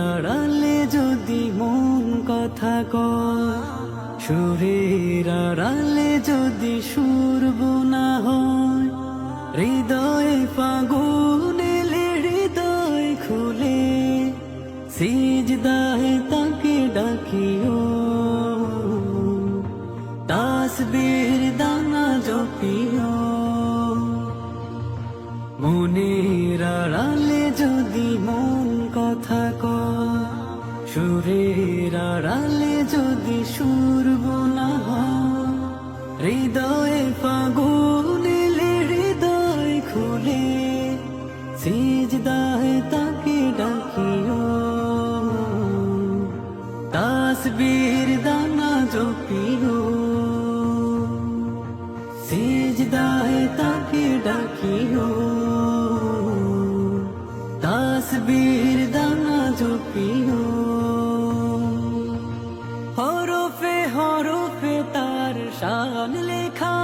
আড়ালে যদি মন কথা কয়, সুরের আড়ালে যদি সুর বোনা হয়, হৃদয়ে ফাগুন এলে হৃদয় খুলে সিজদায় তাকে ডাকিও, তাসবির দানা জপিও। মনের আড়ালে যদি মন কথা কয়, সুরের আড়ালে যদি সুর বোনা হয়, হৃদয়ে ফাগুন এলে হৃদয় খুলে সিজদায় তাকে ডাকিও, তাসবির দানা জপিও। সিজদায় তাকে ডাকিও, তাসবির দানা জপিও। হরফে হরফে তার শান লেখা,